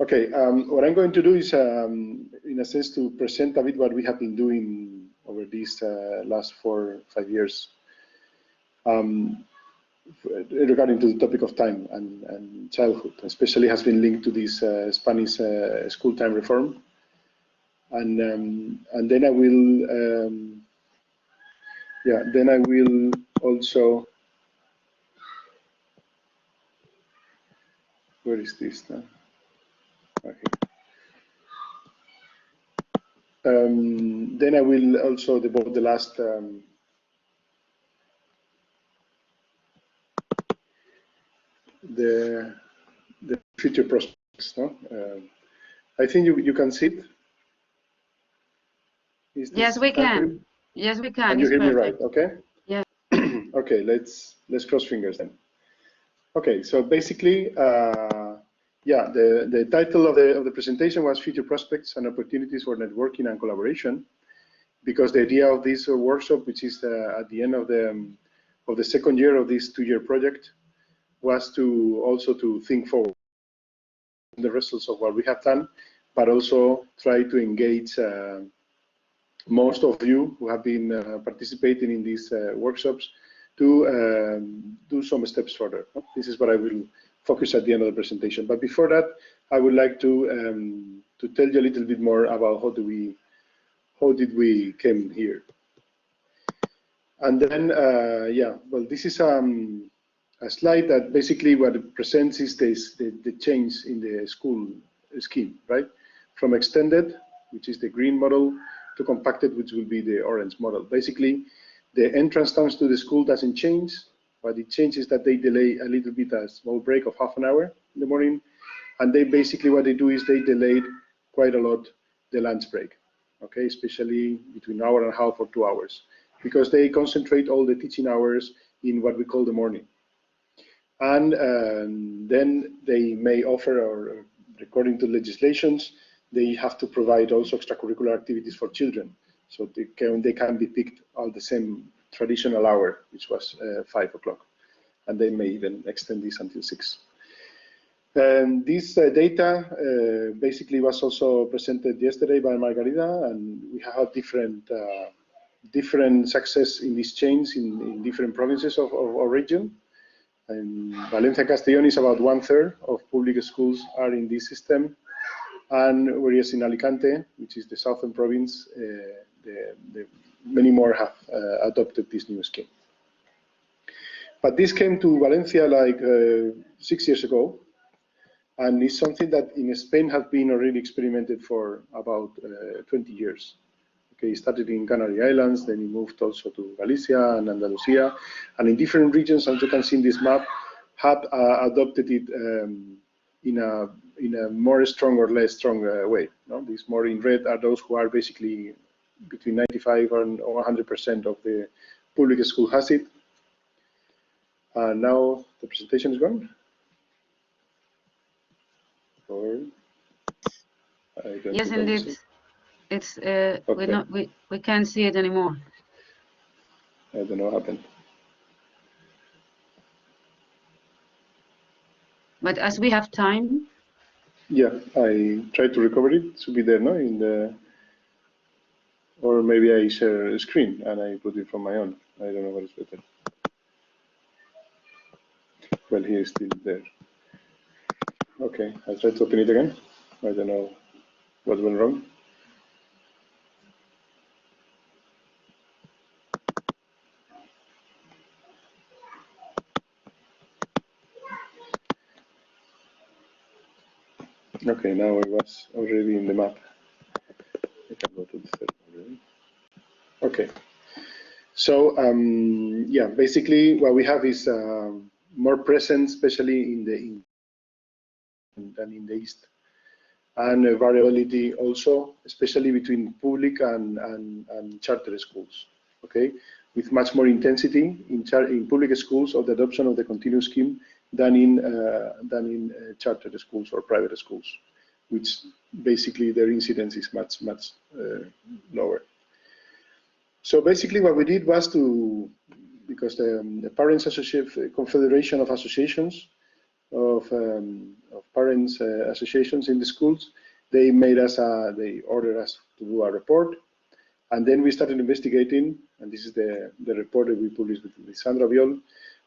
Okay, what I'm going to do is, in a sense, to present a bit what we have been doing over these last 4 or 5 years regarding to the topic of time and childhood, especially has been linked to this Spanish school time reform. And then I will, yeah, then I will also, where is this now? Okay. Then I will also devote the last the future prospects. No, I think you can see it. Yes, we can. Yes, we can. And you hear me right? Okay. Yeah. Okay. Let's cross fingers then. Okay. So basically, yeah, the title of the presentation was Future Prospects and Opportunities for Networking and Collaboration, because the idea of this workshop, which is at the end of the second year of this 2-year project, was to also to think forward the results of what we have done, but also try to engage most of you who have been participating in these workshops to do some steps further. This is what I will focus at the end of the presentation. But before that, I would like to tell you a little bit more about how did we came here. And then, yeah, well, this is a slide that basically what it presents is the change in the school scheme, right? From extended, which is the green model, to compacted, which will be the orange model. Basically, the entrance times to the school doesn't change. What it changes is that they delay a little bit, a small break of half an hour in the morning. And they basically, what they do is they delayed quite a lot the lunch break, okay, especially between an hour and a half or 2 hours, because they concentrate all the teaching hours in what we call the morning. And then they may offer, or according to legislations, they have to provide also extracurricular activities for children. So they can be picked on the same traditional hour, which was 5 o'clock. And they may even extend this until 6. And this data basically was also presented yesterday by Margarida, and we have different success in this change in different provinces of our region. And Valencia and Castellón is about 1/3 of public schools are in this system, and whereas in Alicante, which is the southern province, many more have adopted this new scheme. But this came to Valencia like 6 years ago, and it's something that in Spain has been already experimented for about 20 years. Okay, it started in Canary Islands, then it moved also to Galicia and Andalusia, and in different regions, as you can see in this map, have adopted it in a more strong or less strong way. No? These more in red are those who are basically between 95 and 100% of the public school has it. And now the presentation is gone. Or yes, indeed. It's okay. we can't see it anymore. I don't know what happened. But as we have time. Yeah, I tried to recover it. It should be there, no? In the, or maybe I share a screen and I put it from my own. I don't know what is better. Well, here is still there. Okay, I'll try to open it again. I don't know what went wrong. Okay, now I was already in the map. I can go to the third already. Okay, so yeah, basically what we have is more presence, especially in the than in the east, and variability also, especially between public and charter schools. Okay, with much more intensity in public schools of the adoption of the continuous scheme than in charter schools or private schools, which basically their incidence is much lower. So basically what we did was to, because the Parents Confederation of Associations of parents associations in the schools. They made us, they ordered us to do a report, and then we started investigating. And this is the report that we published with Sandra Viol.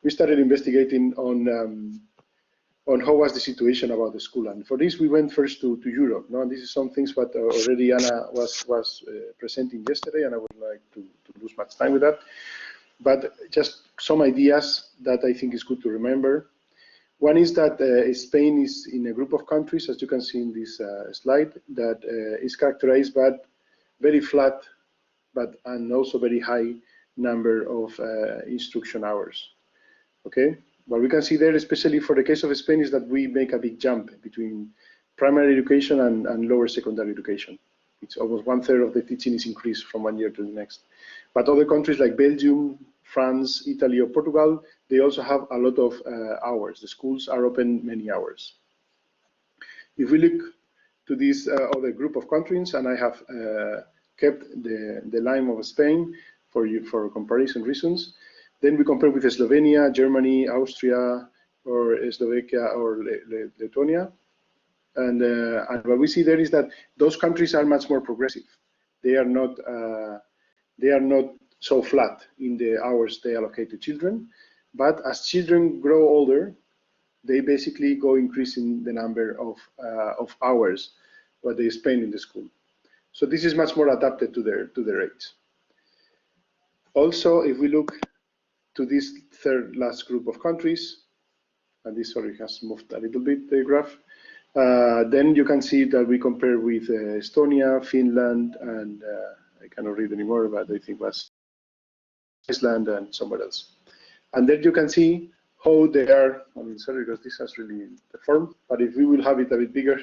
We started investigating on how was the situation about the school. And for this, we went first to Europe. No? And this is some things what already Anna was presenting yesterday, and I would like to lose much time with that. But just some ideas that I think is good to remember. One is that Spain is in a group of countries, as you can see in this slide, that is characterized by very flat, and also very high number of instruction hours. Okay, what we can see there, especially for the case of Spain, is that we make a big jump between primary education and lower secondary education. It's almost 1/3 of the teaching is increased from one year to the next. But other countries like Belgium, France, Italy, or Portugal, they also have a lot of hours. The schools are open many hours. If we look to this other group of countries, and I have kept the line of Spain for comparison reasons, then we compare with Slovenia, Germany, Austria, or Slovakia, or Lithuania. And what we see there is that those countries are much more progressive. They are not so flat in the hours they allocate to children, but as children grow older, they basically go increasing the number of hours what they spend in the school. So this is much more adapted to their age. Also, if we look to this third last group of countries, and this already has moved a little bit, the graph, then you can see that we compare with Estonia, Finland, and I cannot read anymore, but I think it was Iceland and somewhere else. And then you can see how they are. I mean, sorry, because this has really deformed, but if we will have it a bit bigger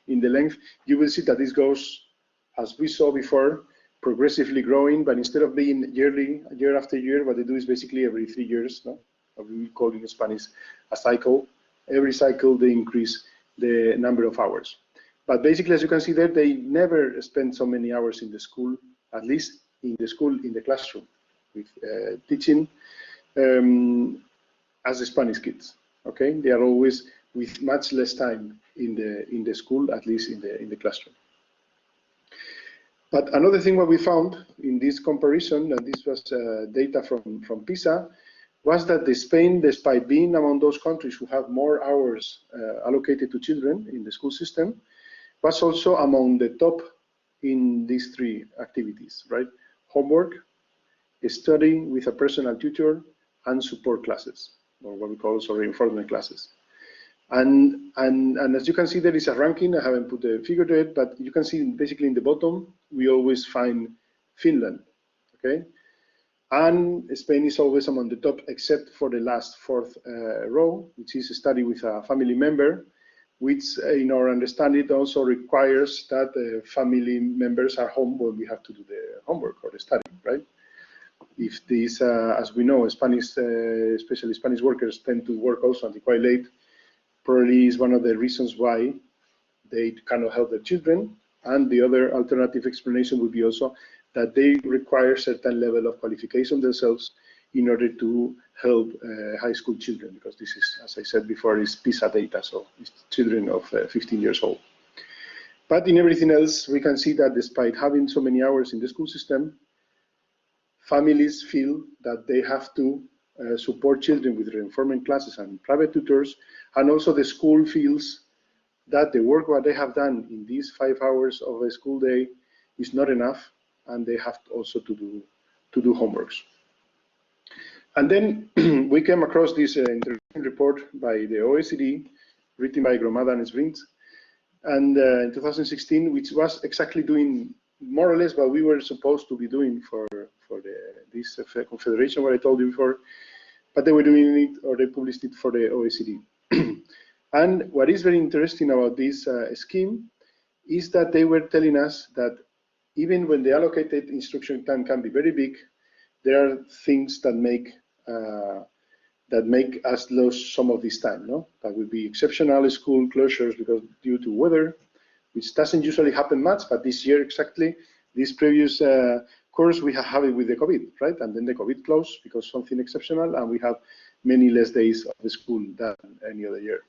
in the length, you will see that this goes, as we saw before, progressively growing, but instead of being yearly, year after year, what they do is basically every 3 years, no? What we call in Spanish a cycle. Every cycle they increase the number of hours. But basically, as you can see there, they never spend so many hours in the school, at least in the school, in the classroom, with teaching as the Spanish kids. Okay, they are always with much less time in the school, at least in the classroom. But another thing what we found in this comparison, and this was data from PISA, was that Spain, despite being among those countries who have more hours allocated to children in the school system, was also among the top in these 3 activities, right? Homework, study with a personal tutor, and support classes, or what we call also reinforcement classes. And as you can see, there is a ranking. I haven't put the figure to it, but you can see basically in the bottom, we always find Finland, okay? And Spain is always among the top, except for the last 4th row, which is a study with a family member, which in our understanding also requires that family members are home when we have to do the homework or the study, right? If these, as we know, Spanish, especially Spanish workers tend to work also until quite late, probably is one of the reasons why they cannot help their children. And the other alternative explanation would be also that they require certain level of qualification themselves in order to help high school children, because this is, as I said before, is PISA data, so it's children of 15 years old. But in everything else, we can see that despite having so many hours in the school system, families feel that they have to support children with reinforcement classes and private tutors, and also the school feels that the work what they have done in these 5 hours of a school day is not enough, and they have also to do homeworks. And then we came across this interesting report by the OECD, written by Gromada and Springs, and in 2016, which was exactly doing more or less what we were supposed to be doing for this confederation, what I told you before, but they were doing it, or they published it for the OECD. And what is very interesting about this scheme is that they were telling us that even when the allocated instruction time can be very big, there are things that make us lose some of this time. No, that would be exceptional school closures because due to weather, which doesn't usually happen much, but this year exactly, this previous course we have it with the COVID, right? And then the COVID closed because something exceptional, and we have many less days of the school than any other year.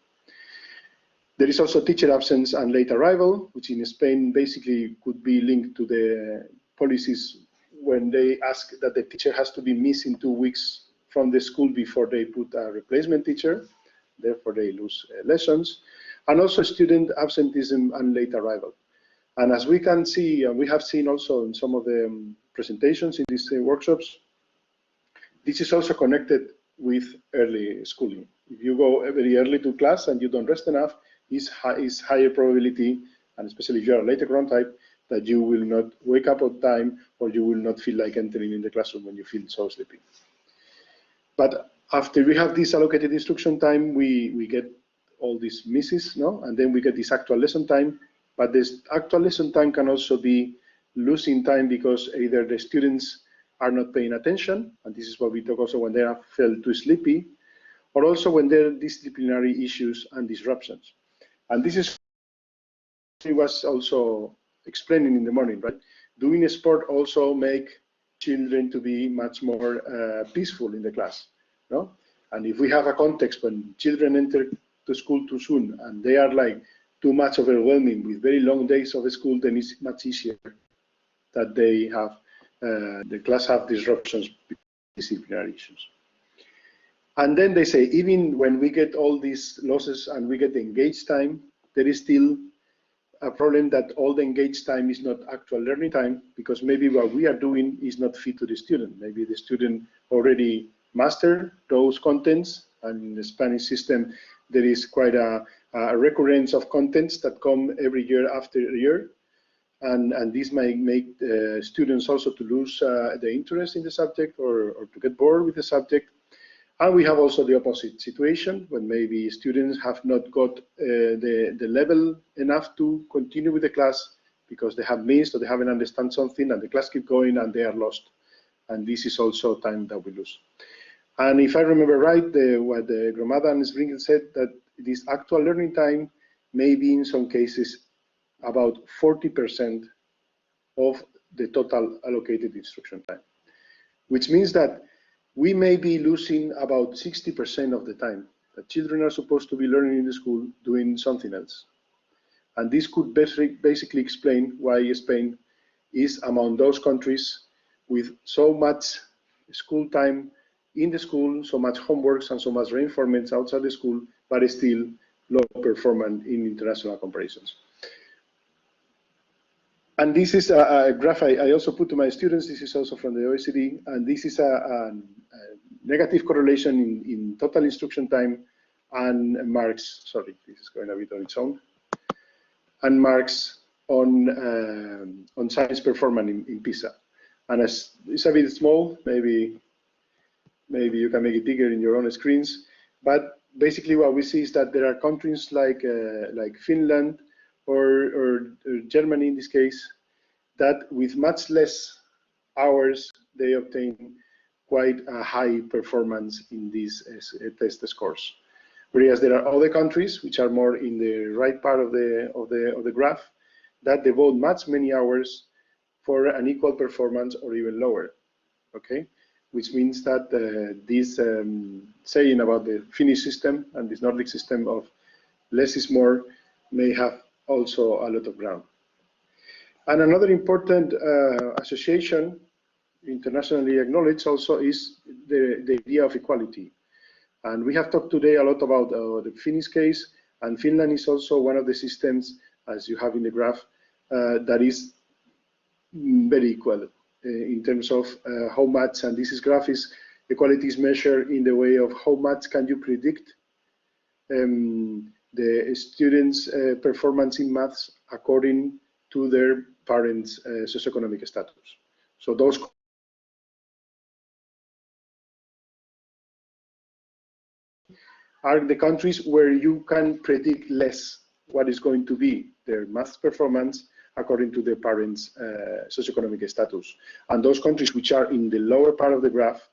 There is also teacher absence and late arrival, which in Spain basically could be linked to the policies when they ask that the teacher has to be missing 2 weeks from the school before they put a replacement teacher. Therefore, they lose lessons. And also student absenteeism and late arrival. And as we can see, and we have seen also in some of the presentations in these workshops, this is also connected with early schooling. If you go very early to class and you don't rest enough, is higher probability, and especially if you are a later ground type, that you will not wake up on time or you will not feel like entering in the classroom when you feel so sleepy. But after we have this allocated instruction time, we get all these misses, no? And then we get this actual lesson time. But this actual lesson time can also be losing time because either the students are not paying attention, and this is what we talk also when they are feel too sleepy, or also when there are disciplinary issues and disruptions. And this is what I was also explaining in the morning, right? Doing a sport also make children to be much more peaceful in the class, no? And if we have a context when children enter to school too soon and they are like too much overwhelming with very long days of school, then it's much easier that they have the class have disruptions because of disciplinary issues. And then they say, even when we get all these losses and we get the engaged time, there is still a problem that all the engaged time is not actual learning time, because maybe what we are doing is not fit to the student. Maybe the student already mastered those contents, and in the Spanish system, there is quite a recurrence of contents that come every year after year. And this might make students also to lose the interest in the subject or to get bored with the subject. And we have also the opposite situation when maybe students have not got the level enough to continue with the class because they have missed or they haven't understand something, and the class keep going and they are lost. And this is also time that we lose. And if I remember right, what Gromada and Sprinkle said, that this actual learning time may be in some cases about 40% of the total allocated instruction time, which means that we may be losing about 60% of the time that children are supposed to be learning in the school doing something else. And this could basically explain why Spain is among those countries with so much school time in the school, so much homeworks and so much reinforcements outside the school, but still low performance in international comparisons. And this is a graph I also put to my students. This is also from the OECD, and this is a negative correlation in total instruction time and marks. Sorry, this is going a bit on its own. And marks on science performance in PISA. And as it's a bit small, maybe you can make it bigger in your own screens. But basically, what we see is that there are countries like Finland or Germany in this case, that with much less hours, they obtain quite a high performance in these test scores. Whereas there are other countries which are more in the right part of the graph that devote many hours for an equal performance or even lower. Okay, which means that this saying about the Finnish system and this Nordic system of less is more may have also a lot of ground. And another important association, internationally acknowledged also, is the idea of equality. And we have talked today a lot about the Finnish case, and Finland is also one of the systems, as you have in the graph, that is very equal in terms of how much, and this graph is equality is measured in the way of how much can you predict the students' performance in maths according to their parents' socioeconomic status. So those are the countries where you can predict less what is going to be their math performance according to their parents' socioeconomic status. And those countries which are in the lower part of the graph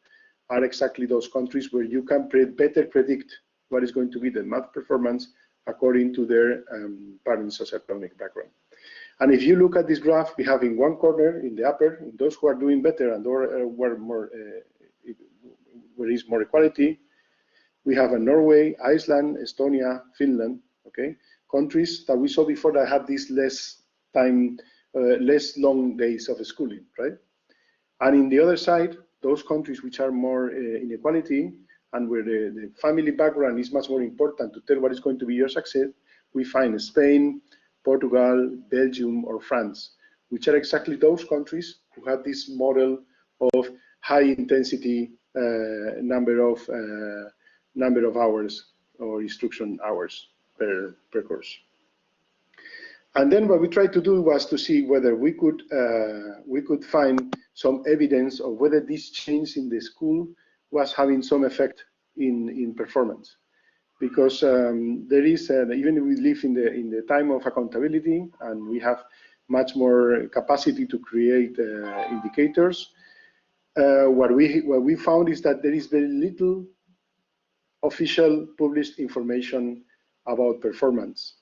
are exactly those countries where you can better predict what is going to be the math performance according to their parents' socioeconomic background. And if you look at this graph, we have in one corner, in the upper, in those who are doing better and where is more equality, we have Norway, Iceland, Estonia, Finland, okay? countries that we saw before that had this less time, less long days of schooling, right? And in the other side, those countries which are more inequality and where the family background is much more important to tell what is going to be your success, we find Spain, Portugal, Belgium, or France, which are exactly those countries who have this model of high intensity number of hours or instruction hours per course. And then what we tried to do was to see whether we could find some evidence of whether this change in the school was having some effect in performance. Because there is, even if we live in the time of accountability and we have much more capacity to create indicators, what we found is that there is very little official published information about performance.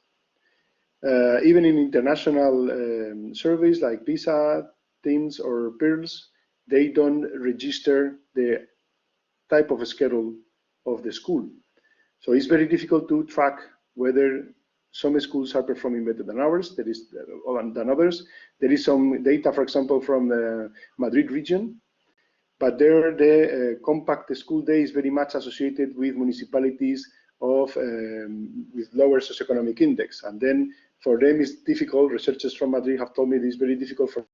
Even in international surveys like PISA, TIMSS, or PIRLS, they don't register the type of schedule of the school. So it's very difficult to track whether some schools are performing better than others. There is some data, for example, from the Madrid region, but there the compact school day is very much associated with municipalities with lower socioeconomic index, and then for them it's difficult. Researchers from Madrid have told me it's very difficult for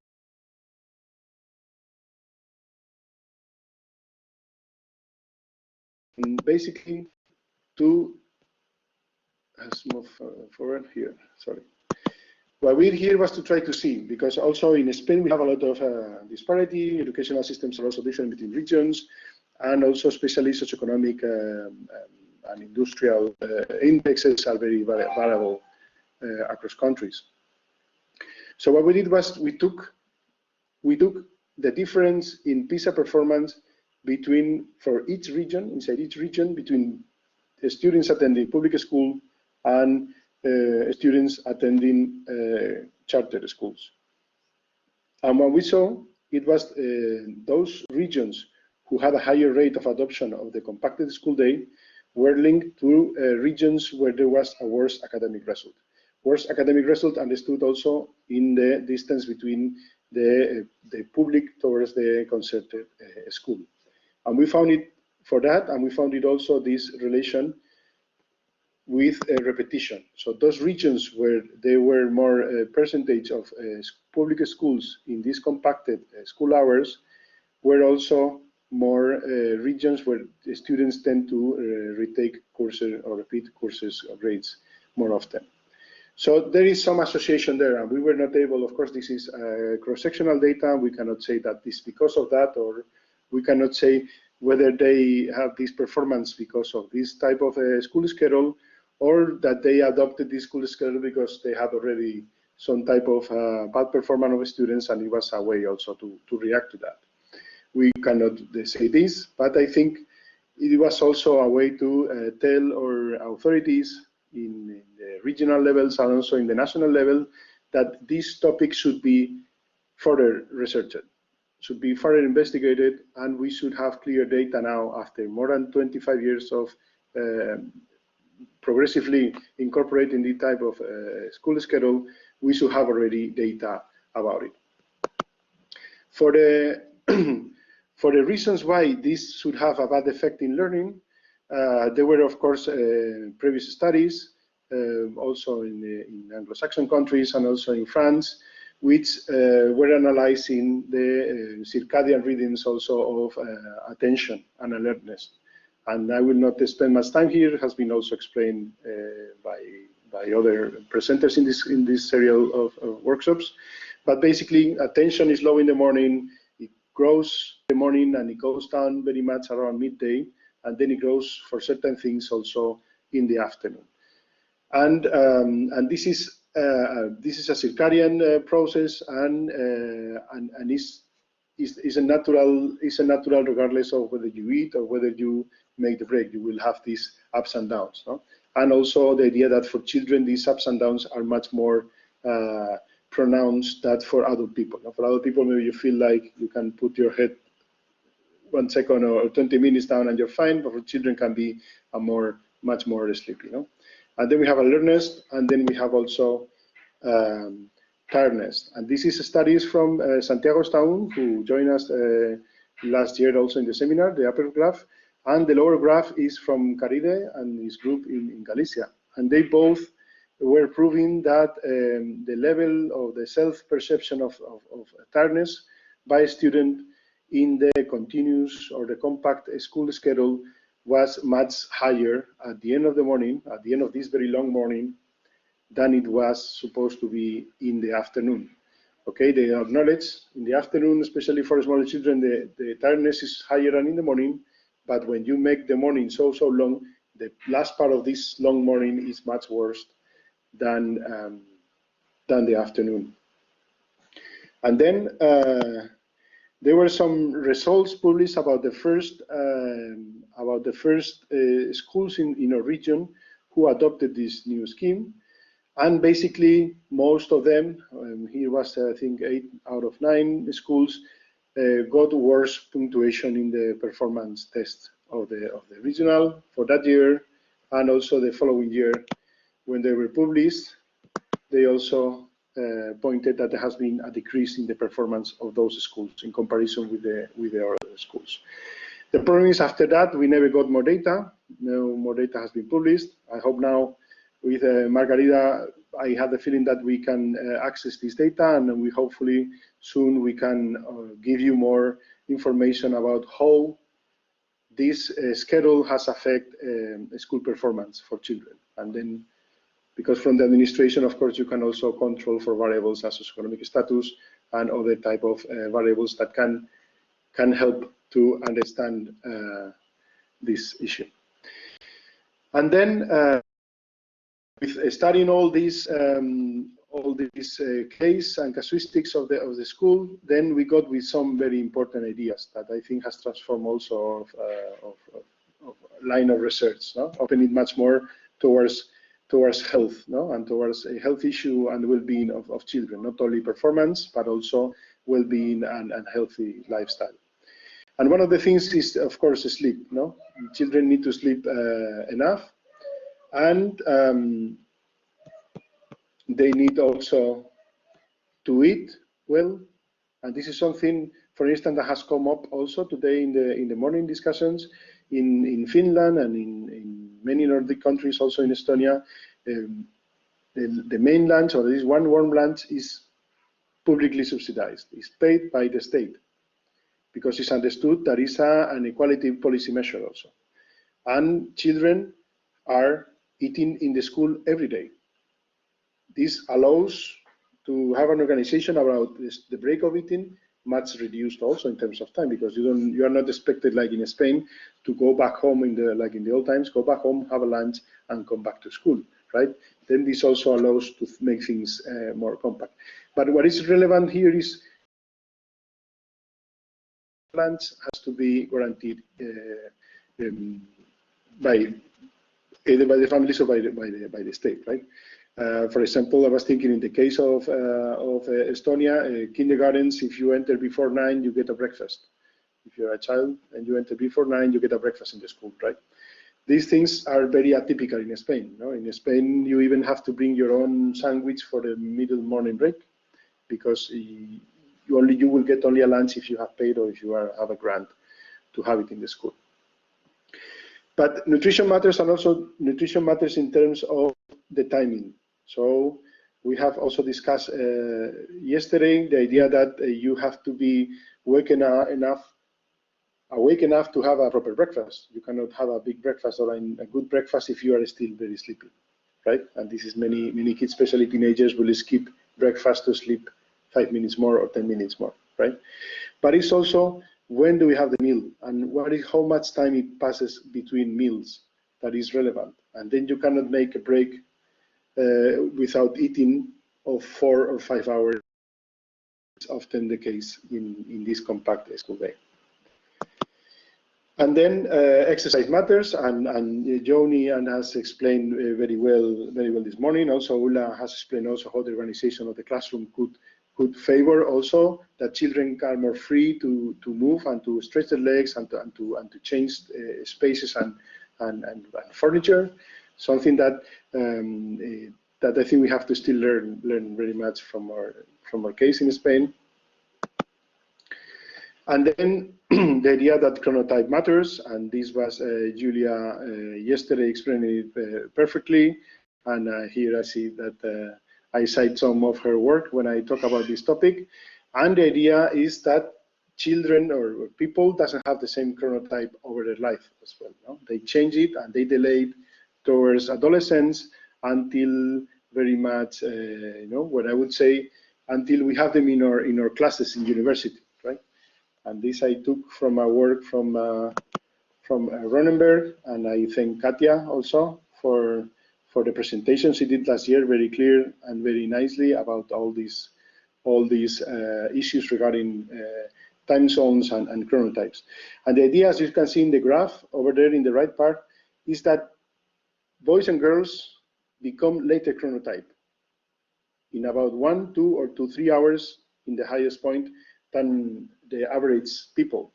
basically to let's move forward here. Sorry. What we're here was to try to see, because also in Spain we have a lot of disparity. Educational systems are also different between regions, and also especially socioeconomic and industrial indexes are very variable across countries. So what we did was we took the difference in PISA performance for each region, inside each region, between the students attending public school and students attending charter schools. And what we saw, it was those regions who had a higher rate of adoption of the compacted school day were linked to regions where there was a worse academic result. Worse academic result understood also in the distance between the public towards the concerted school. And we found it for that, and we found it also this relation with repetition. So those regions where there were more percentage of public schools in these compacted school hours were also more regions where the students tend to retake courses or repeat courses or grades more often. So there is some association there, and we were not able, of course, this is cross-sectional data. We cannot say that this because of that, or we cannot say whether they have this performance because of this type of school schedule, or that they adopted this school schedule because they had already some type of bad performance of students, and it was a way also to react to that. We cannot say this, but I think it was also a way to tell our authorities in the regional levels and also in the national level that this topic should be further researched, should be further investigated, and we should have clear data now after more than 25 years of progressively incorporating this type of school schedule. We should have already data about it. For the for the reasons why this should have a bad effect in learning, there were, of course, previous studies, also in Anglo-Saxon countries and also in France, which were analyzing the circadian rhythms also of attention and alertness. And I will not spend much time here. It has been also explained by other presenters in this serial of workshops. But basically, attention is low in the morning. It grows in the morning and it goes down very much around midday, and then it grows for certain things also in the afternoon. And this is a circadian process, and is a natural regardless of whether you eat or whether you make the break. You will have these ups and downs, no? And also the idea that for children these ups and downs are much more pronounced than for adult people. Now, for adult people, maybe you feel like you can put your head 1 second or 20 minutes down and you're fine, but for children can be much more sleepy, no? And then we have alertness, and then we have also tiredness. And this is studies from Santiago Staun, who joined us last year also in the seminar, the upper graph, and the lower graph is from Caride and his group in Galicia. And they both were proving that the level of the self-perception of tiredness by a student in the continuous or the compact school schedule was much higher at the end of the morning, at the end of this very long morning, than it was supposed to be in the afternoon. Okay, they acknowledge in the afternoon, especially for smaller children, the tiredness is higher than in the morning, but when you make the morning so long, the last part of this long morning is much worse than the afternoon. And then there were some results published about the first schools in our region who adopted this new scheme. And basically, most of them, here was I think 8 out of 9 schools, got worse punctuation in the performance test of the regional for that year, and also the following year when they were published. They also pointed that there has been a decrease in the performance of those schools in comparison with the other schools. The problem is after that we never got more data. No more data has been published. I hope now with Margarida, I have the feeling that we can access this data, and we hopefully soon we can give you more information about how this schedule has affected school performance for children. And then, because from the administration, of course, you can also control for variables as socioeconomic status and other type of variables that can help to understand this issue. And then, with studying all these case and casuistics of the school, then we got with some very important ideas that I think has transformed also of line of research, no? Opening much more towards health, no? And towards a health issue and well-being of children, not only performance but also well-being and healthy lifestyle. And one of the things is, of course, sleep. No, children need to sleep enough. And they need also to eat well, and this is something, for instance, that has come up also today in the morning discussions in Finland and in many Nordic countries, also in Estonia. The main lunch, or this one warm lunch, is publicly subsidized. It's paid by the state because it's understood that it's an equality policy measure also, and children are eating in the school every day. This allows to have an organization about the break of eating much reduced also in terms of time, because you are not expected, like in Spain, to go back home like in the old times, go back home, have a lunch, and come back to school, right? Then this also allows to make things more compact. But what is relevant here is lunch has to be guaranteed either by the families or by the state, right? For example, I was thinking in the case of Estonia, kindergartens, if you enter before 9, you get a breakfast. If you're a child and you enter before 9, you get a breakfast in the school, right? These things are very atypical in Spain. No? In Spain, you even have to bring your own sandwich for the middle morning break, because you will get only a lunch if you have paid or if you have a grant to have it in the school. But nutrition matters, and also nutrition matters in terms of the timing. So we have also discussed yesterday the idea that you have to be awake enough to have a proper breakfast. You cannot have a big breakfast or a good breakfast if you are still very sleepy, right? And this is many kids, especially teenagers, will skip breakfast to sleep 5 minutes more or 10 minutes more, right? But it's also, when do we have the meal, and how much time it passes between meals that is relevant. And then you cannot make a break without eating of 4 or 5 hours. It's often the case in this compact school day. And then exercise matters, and Joni has explained very well this morning. Also, Ulla has explained also how the organization of the classroom could favor also that children are more free to move and to stretch their legs and to change spaces and furniture. something that that I think we have to still learn very much from our case in Spain. And then the idea that chronotype matters, and this was Julia yesterday explaining it perfectly. And here I see that I cite some of her work when I talk about this topic. And the idea is that children or people doesn't have the same chronotype over their life as well. No? They change it and they delay it towards adolescence until very much, what I would say, until we have them in our classes in university, right? And this I took from a work from Ronenberg, and I thank Katja also for the presentation she did last year, very clear and very nicely about all these issues regarding time zones and chronotypes. And the idea, as you can see in the graph over there in the right part, is that boys and girls become later chronotype in about 1, 2, or 3 hours in the highest point than the average people,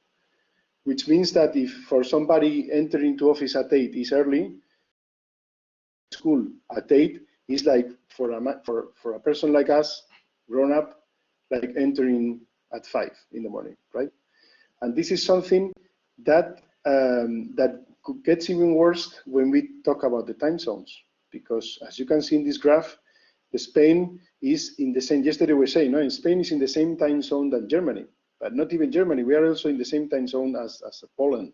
which means that if for somebody entering to office at 8 is early, school at 8 is like for a person like us, grown up, like entering at 5 in the morning, right? And this is something that that gets even worse when we talk about the time zones, because as you can see in this graph, Spain is in the same. Yesterday we were saying, no, in Spain is in the same time zone than Germany, but not even Germany. We are also in the same time zone as Poland,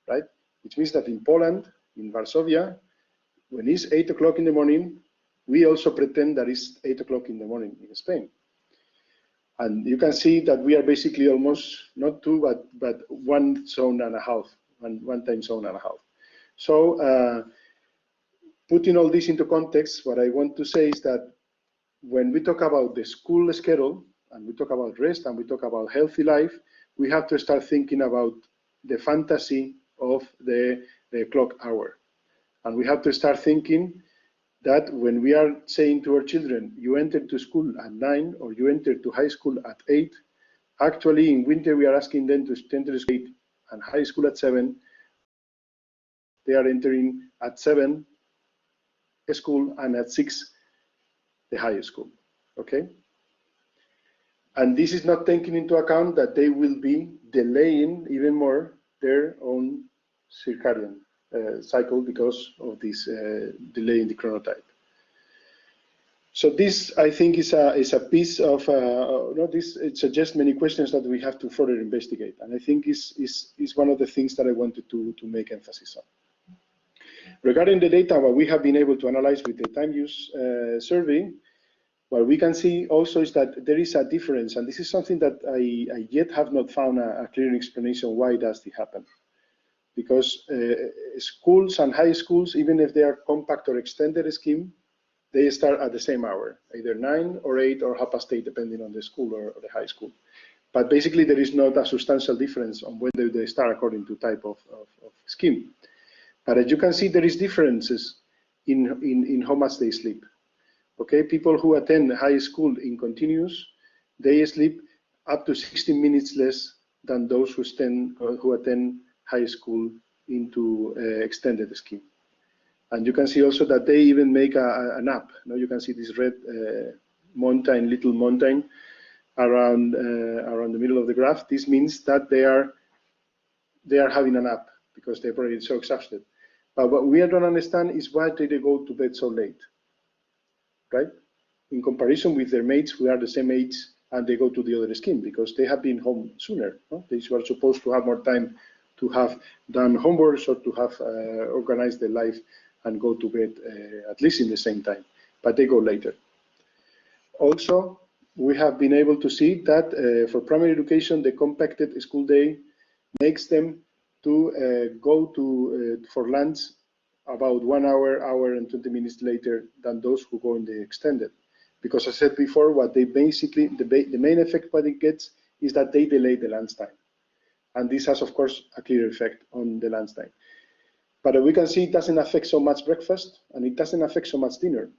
right? Which means that in Poland, in Varsovia, when it's 8 o'clock in the morning, we also pretend that it's 8 o'clock in the morning in Spain. And you can see that we are basically almost not 2, but 1 zone and a half, one time zone and a half. So putting all this into context, what I want to say is that when we talk about the school schedule, and we talk about rest, and we talk about healthy life, we have to start thinking about the fantasy of the clock hour. And we have to start thinking that when we are saying to our children, you enter to school at 9 or you enter to high school at 8, actually in winter we are asking them to enter to school at 8 and high school at 7. They are entering at 7 school and at 6 the high school, okay? And this is not taking into account that they will be delaying even more their own circadian cycle because of this delay in the chronotype. So this, I think, is a piece of it suggests many questions that we have to further investigate, and I think is one of the things that I wanted to make emphasis on. Regarding the data, what we have been able to analyze with the time use survey, what we can see also is that there is a difference, and this is something that I yet have not found a clear explanation why does this happen. Because schools and high schools, even if they are compact or extended scheme, they start at the same hour, either 9 or 8 or 8:30, depending on the school or the high school. But basically, there is not a substantial difference on whether they start according to type of scheme. But as you can see, there is differences in how much they sleep. Okay, people who attend high school in continuous, they sleep up to 16 minutes less than those who attend high school into extended scheme. And you can see also that they even make a nap. Now you can see this red little mountain around the middle of the graph. This means that they are having a nap because they're already so exhausted. But what we don't understand is why they go to bed so late, right? In comparison with their mates who are the same age and they go to the other scheme because they have been home sooner. No? They were supposed to have more time to have done homeworks or to have organized their life and go to bed at least in the same time, but they go later. Also, we have been able to see that for primary education, the compacted school day makes them to go for lunch about 1 hour and 20 minutes later than those who go in the extended. Because I said before, what they basically, the main effect what it gets is that they delay the lunchtime. And this has, of course, a clear effect on the lunchtime. But we can see it doesn't affect so much breakfast, and it doesn't affect so much dinner,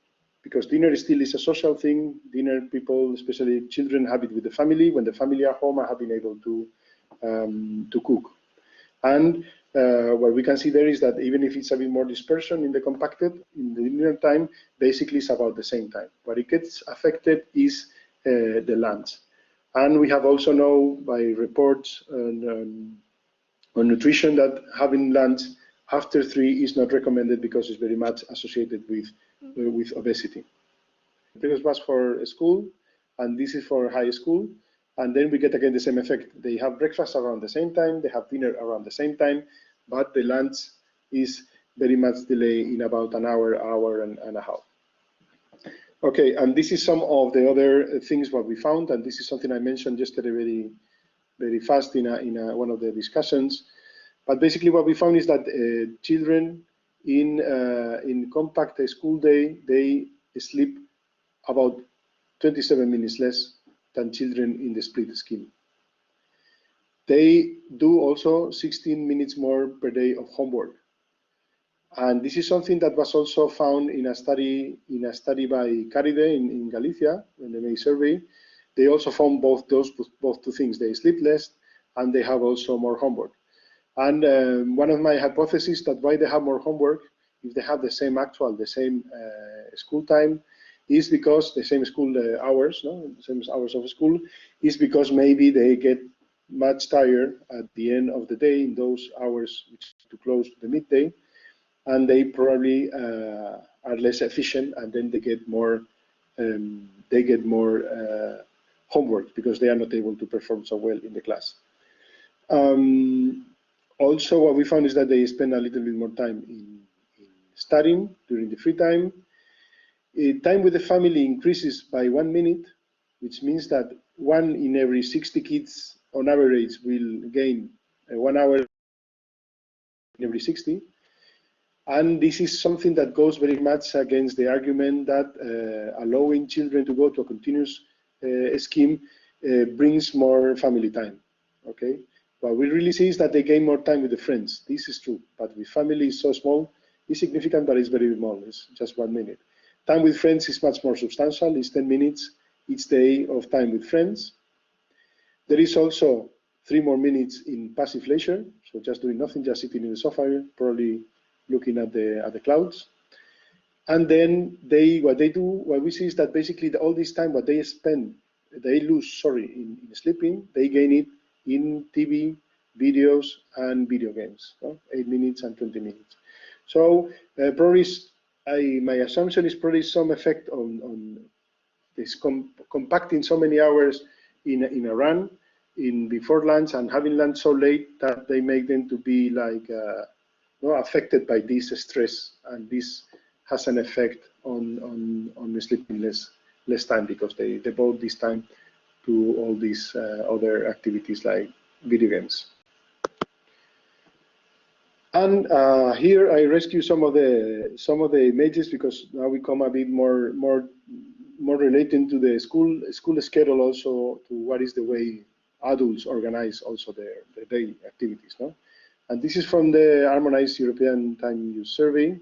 because dinner still is a social thing. Dinner, people, especially children, have it with the family. When the family are home, I have been able to cook. And what we can see there is that even if it's a bit more dispersion in the compacted, in the linear time, basically it's about the same time. What it gets affected is the lunch. And we have also known by reports on nutrition that having lunch after 3 is not recommended because it's very much associated with obesity. This was for school, and this is for high school. And then we get again the same effect. They have breakfast around the same time, they have dinner around the same time, but the lunch is very much delayed in about an hour and a half. Okay, and this is some of the other things what we found, and this is something I mentioned yesterday very fast in one of the discussions. But basically what we found is that children in compact school day, they sleep about 27 minutes less than children in the split scheme. They do also 16 minutes more per day of homework. And this is something that was also found in a study by Caride in Galicia, when they made a survey. They also found both two things. They sleep less and they have also more homework. And one of my hypotheses that why they have more homework, if they have the same school time, is because the same school hours, the same hours of school, is because maybe they get much tired at the end of the day in those hours which is too close to the midday, and they probably are less efficient, and then they get more homework because they are not able to perform so well in the class. Also, what we found is that they spend a little bit more time in studying during the free time. Time with the family increases by 1 minute, which means that 1 in every 60 kids on average will gain 1 hour in every 60. And this is something that goes very much against the argument that allowing children to go to a continuous scheme brings more family time. Okay, what we really see is that they gain more time with the friends. This is true, but with family is so small, it's significant, but it's very small. It's just 1 minute. Time with friends is much more substantial. It's 10 minutes each day of time with friends. There is also 3 more minutes in passive leisure, so just doing nothing, just sitting in the sofa, probably looking at the clouds. And then what we see is that basically all this time, what they lose in sleeping, they gain it in TV, videos, and video games, 8 minutes and 20 minutes. So probably my assumption is probably some effect on this compacting so many hours in a run before lunch and having lunch so late that they make them to be like affected by this stress, and this has an effect on the sleeping less time because they devote this time to all these other activities like video games. And here I rescue some of the images because now we come a bit more relating to the school schedule, also to what is the way adults organize also their daily activities. And this is from the Harmonized European Time Use Survey.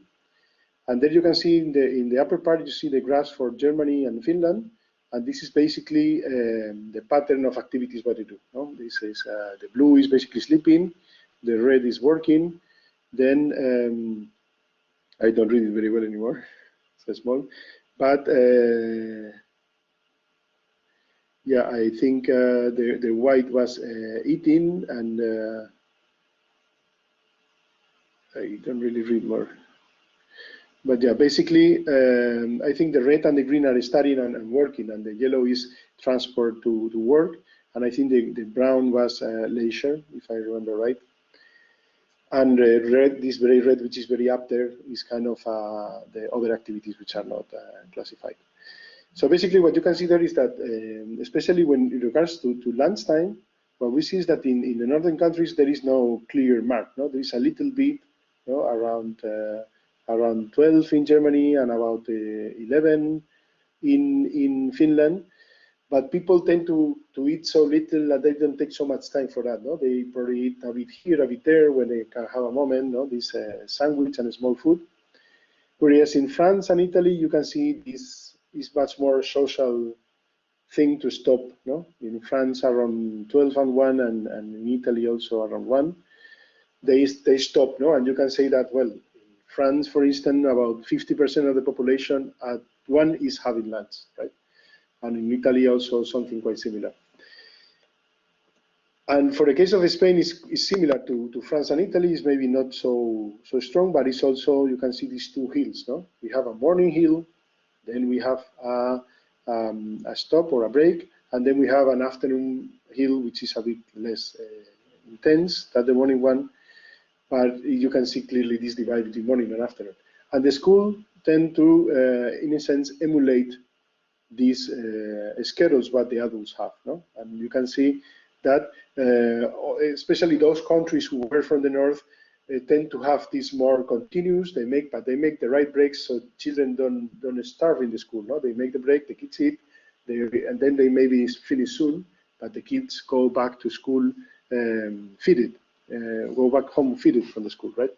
And there you can see in the upper part, you see the graphs for Germany and Finland. And this is basically the pattern of activities what they do. This is the blue is basically sleeping, the red is working. Then I don't read it very well anymore, it's so small. But yeah, I think the white was eating, and I don't really read more. But yeah, basically, I think the red and the green are studying and working, and the yellow is transport to work. And I think the brown was leisure, if I remember right. And red, this very red, which is very up there, is kind of the other activities which are not classified. So basically what you can see there is that, especially when in regards to lunchtime, what we see is that in the northern countries, there is no clear mark. There is a little bit around 12 in Germany and about 11 in Finland. But people tend to eat so little that they don't take so much time for that. They probably eat a bit here, a bit there when they can have a moment, this sandwich and small food. Whereas in France and Italy, you can see this is much more social thing to stop. In France around 12 and 1, and in Italy also around 1. they stop, no? And you can say that, well, in France, for instance, about 50% of the population at 1 is having lunch, right? And in Italy also something quite similar. And for the case of Spain, it's similar to France and Italy. It's maybe not so strong, but it's also, you can see these two hills, no? We have a morning hill, then we have a stop or a break, and then we have an afternoon hill, which is a bit less intense than the morning one, but you can see clearly this divide between morning and afternoon. And the school tend to, in a sense, emulate these schedules what the adults have, no? And you can see that especially those countries who were from the north tend to have this more continuous. But they make the right breaks so children don't starve in the school. No, they make the break, the kids eat, and then they maybe finish soon, but the kids go back to school feeded, go back home feeded from the school, right?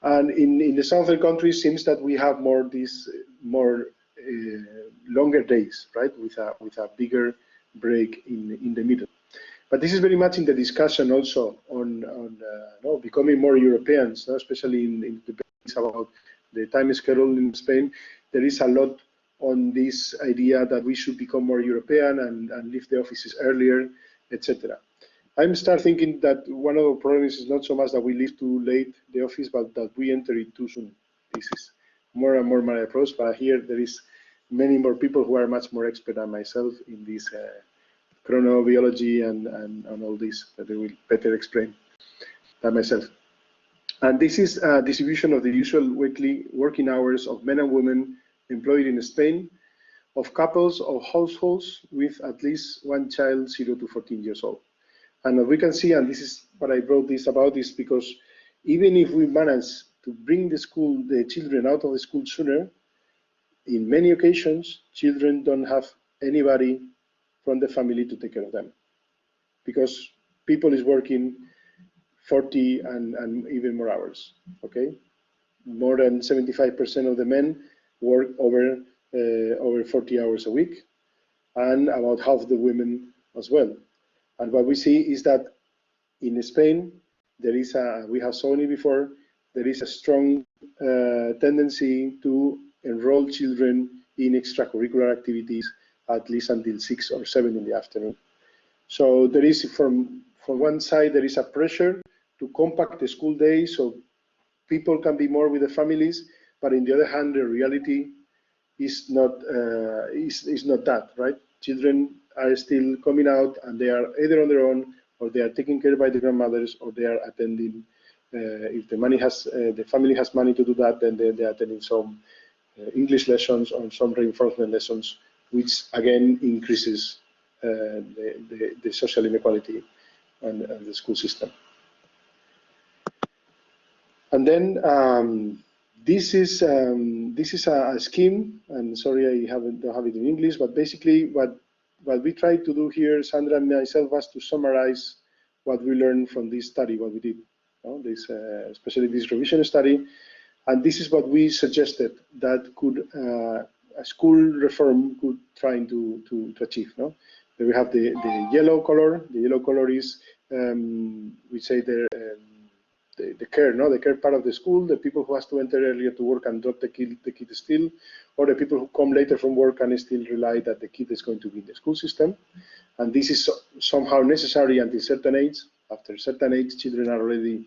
And in the southern countries, seems that we have more longer days, right, with a bigger break in the middle. But this is very much in the discussion also on becoming more Europeans, no? Especially in debates about the time schedule in Spain. There is a lot on this idea that we should become more European and leave the offices earlier, etc. I'm start thinking that one of the problems is not so much that we leave too late the office, but that we enter it too soon. This is more and more my approach, but here there is many more people who are much more expert than myself in this chronobiology and all this that they will better explain than myself. And this is a distribution of the usual weekly working hours of men and women employed in Spain, of couples or households with at least one child 0 to 14 years old. And we can see, and this is what I wrote this about, is because even if we manage to bring the children out of the school sooner, in many occasions, children don't have anybody from the family to take care of them, because people is working 40 and even more hours, okay? More than 75% of the men work over 40 hours a week, and about half the women as well. And what we see is that in Spain, we have shown it before, there is a strong tendency to enroll children in extracurricular activities at least until 6 or 7 in the afternoon. So there is, from one side, there is a pressure to compact the school day so people can be more with the families, but on the other hand, the reality is not that, right? Children are still coming out, and they are either on their own, or they are taken care by the grandmothers, or they are attending. If the family has money to do that, then they are attending some English lessons or some reinforcement lessons, which again increases the social inequality and the school system. And then this is a scheme, and sorry I don't have it in English, but basically what we tried to do here, Sandra and myself, was to summarize what we learned from this study, what we did, especially this revision study. And this is what we suggested that could a school reform could try to achieve. No, there we have the yellow color. The yellow color is we say the care, no, the care part of the school. The people who has to enter earlier to work and drop the kid still, or the people who come later from work and still rely that the kid is going to be in the school system. And this is somehow necessary until a certain age. After a certain age, children are already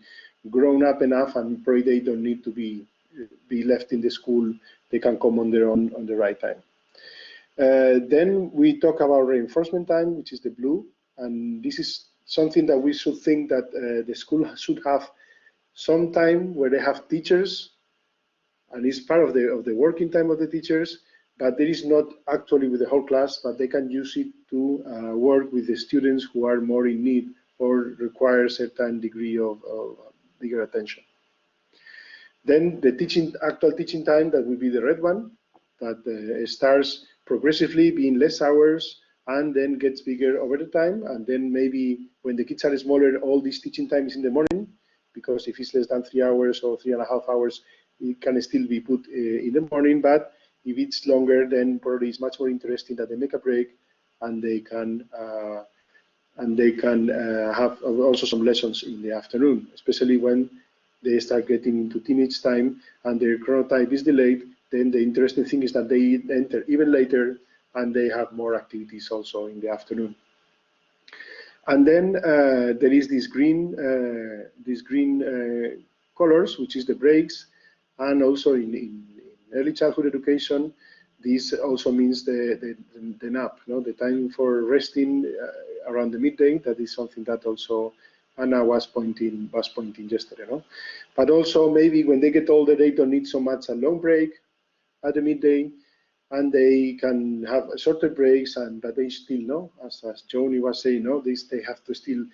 grown up enough, and probably they don't need to be left in the school. They can come on their own on the right time. Then we talk about reinforcement time, which is the blue, and this is something that we should think that the school should have some time where they have teachers, and it's part of the working time of the teachers, but there is not actually with the whole class, but they can use it to work with the students who are more in need or require a certain degree of bigger attention. Then the actual teaching time, that will be the red one, that starts progressively being less hours and then gets bigger over the time. And then maybe when the kids are smaller, all this teaching time is in the morning, because if it's less than 3 hours or 3.5 hours, it can still be put in the morning. But if it's longer, then probably it's much more interesting that they make a break and they can and they can have also some lessons in the afternoon, especially when they start getting into teenage time and their chronotype is delayed. Then the interesting thing is that they enter even later and they have more activities also in the afternoon. And then there is this green colors, which is the breaks, and also in early childhood education, this also means the nap, no? The time for resting around the midday. That is something that also Anna was pointing yesterday, no? But also maybe when they get older, they don't need so much a long break at the midday, and they can have shorter breaks, and but they still know, as Joni was saying, no, they have to still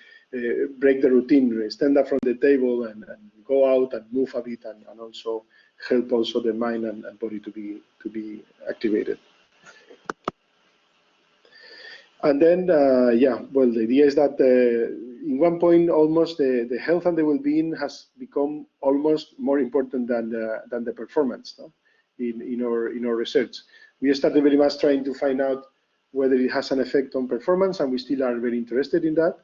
break the routine, stand up from the table and go out and move a bit, and also help also the mind and body to be activated. And then, yeah, well, the idea is that in one point, almost the health and the well-being has become almost more important than the performance, no? in our research. We started very much trying to find out whether it has an effect on performance, and we still are very interested in that.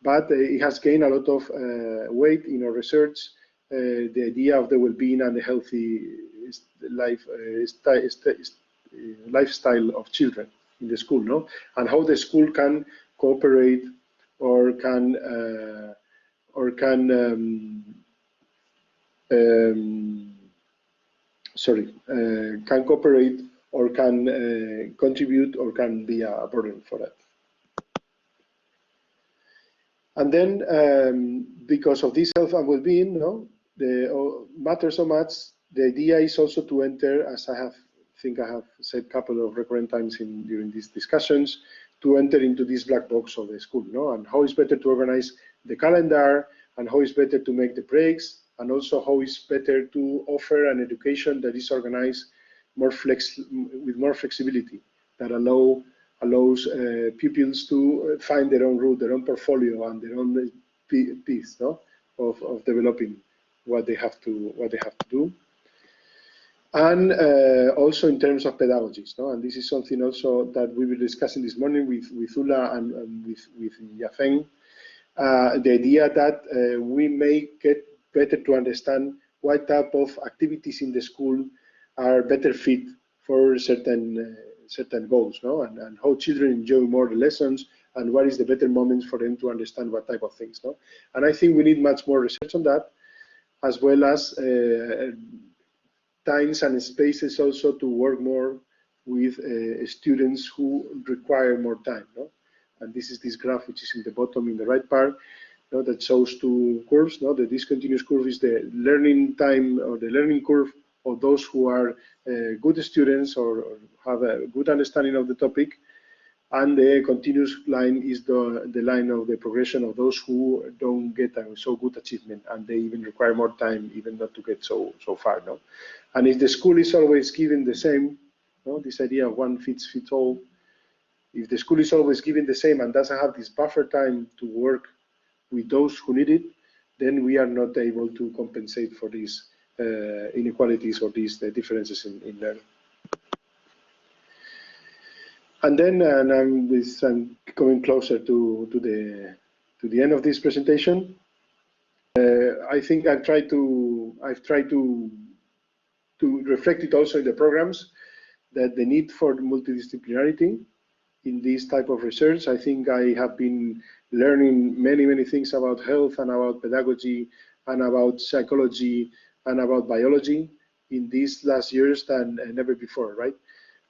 But it has gained a lot of weight in our research, the idea of the well-being and the healthy lifestyle of children in the school, no? And how the school can cooperate or can can cooperate or can contribute or can be a burden for that. And then, because of this health and well-being, no, matters so much, the idea is also to enter, as I think I have said a couple of recurrent times during these discussions, to enter into this black box of the school, no, and how it's better to organize the calendar, and how it's better to make the breaks, and also how it's better to offer an education that is organized with more flexibility, that allows pupils to find their own route, their own portfolio, and their own piece, no, of developing what they have to do. And also in terms of pedagogies, no? And this is something also that we were discussing this morning with Ula and with Yafeng. The idea that we may get better to understand what type of activities in the school are better fit for certain goals, no? And how children enjoy more the lessons, and what is the better moments for them to understand what type of things, no? And I think we need much more research on that, as well as times and spaces also to work more with students who require more time, no? And this is this graph, which is in the bottom in the right part, no, that shows two curves, no? The discontinuous curve is the learning time or the learning curve of those who are good students or have a good understanding of the topic, and the continuous line is the line of the progression of those who don't get a so good achievement, and they even require more time even not to get so far, no? And if the school is always given the same, no, this idea of one fits all, if the school is always given the same and doesn't have this buffer time to work with those who need it, then we are not able to compensate for these inequalities or these differences in learning. And then, and I'm coming closer to the end of this presentation. I think I've tried to reflect it also in the programs, that the need for multidisciplinarity in this type of research. I think I have been learning many things about health and about pedagogy and about psychology and about biology in these last years than never before, right?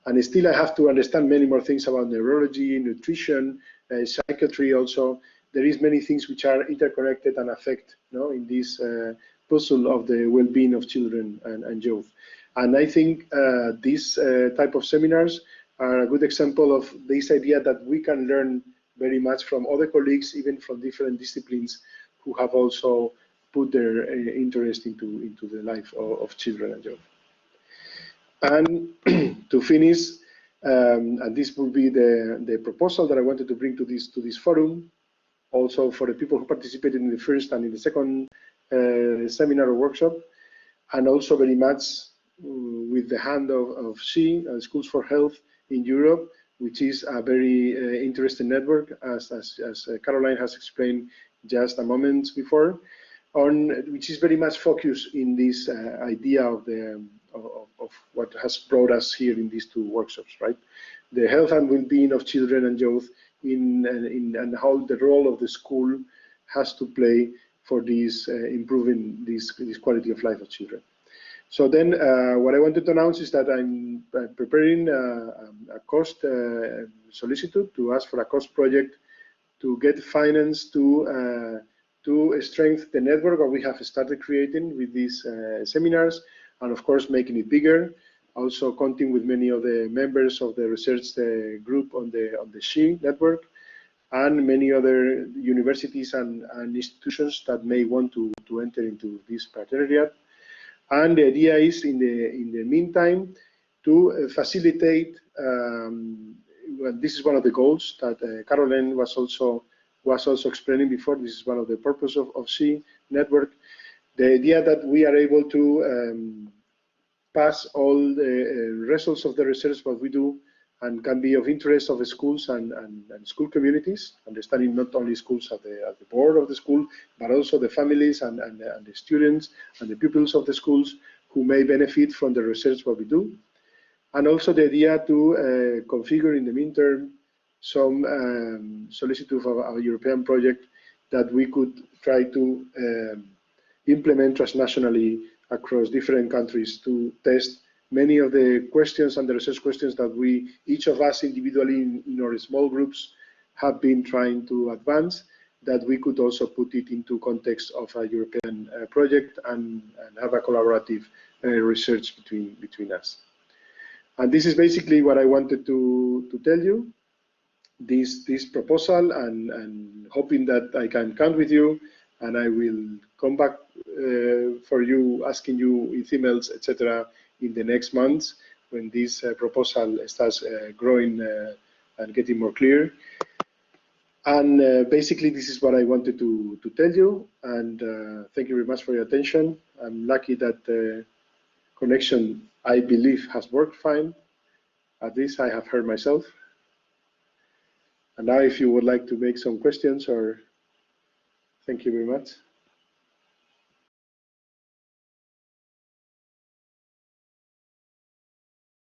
And still I have to understand many more things about neurology, nutrition, psychiatry also. There is many things which are interconnected and affect, no, in this puzzle of the well-being of children and youth. And I think these type of seminars are a good example of this idea that we can learn very much from other colleagues, even from different disciplines, who have also put their interest into the life of children and youth. And to finish, and this will be the proposal that I wanted to bring to this forum, also for the people who participated in the first and in the second seminar or workshop, and also very much with the hand of SHE, Schools for Health in Europe, which is a very interesting network, as Caroline has explained just a moment before, which is very much focused in this idea of what has brought us here in these two workshops, right? The health and well-being of children and youth and how the role of the school has to play for this improving this quality of life of children. So then what I wanted to announce is that I'm preparing a cost solicitude to ask for a cost project to get finance to strengthen the network that we have started creating with these seminars, and of course making it bigger. Also counting with many of the members of the research group on the SHE network, and many other universities and institutions that may want to enter into this partenariat. And the idea is, in the meantime, to facilitate. Well, this is one of the goals that Caroline was also explaining before. This is one of the purpose of SHE network. The idea that we are able to pass all the results of the research what we do and can be of interest of the schools and school communities, understanding not only schools at the board of the school, but also the families and the students and the pupils of the schools who may benefit from the research what we do. And also the idea to configure in the midterm some solicitude for our European project that we could try to implement transnationally across different countries to test many of the questions and the research questions that each of us individually in our small groups have been trying to advance, that we could also put it into context of a European project and have a collaborative research between us. And this is basically what I wanted to tell you, this proposal, and hoping that I can count with you, and I will come back for you, asking you with emails, etc., in the next months when this proposal starts growing and getting more clear. And basically, this is what I wanted to tell you, and thank you very much for your attention. I'm lucky that the connection, I believe, has worked fine. At least I have heard myself. And now if you would like to make some questions, or thank you very much.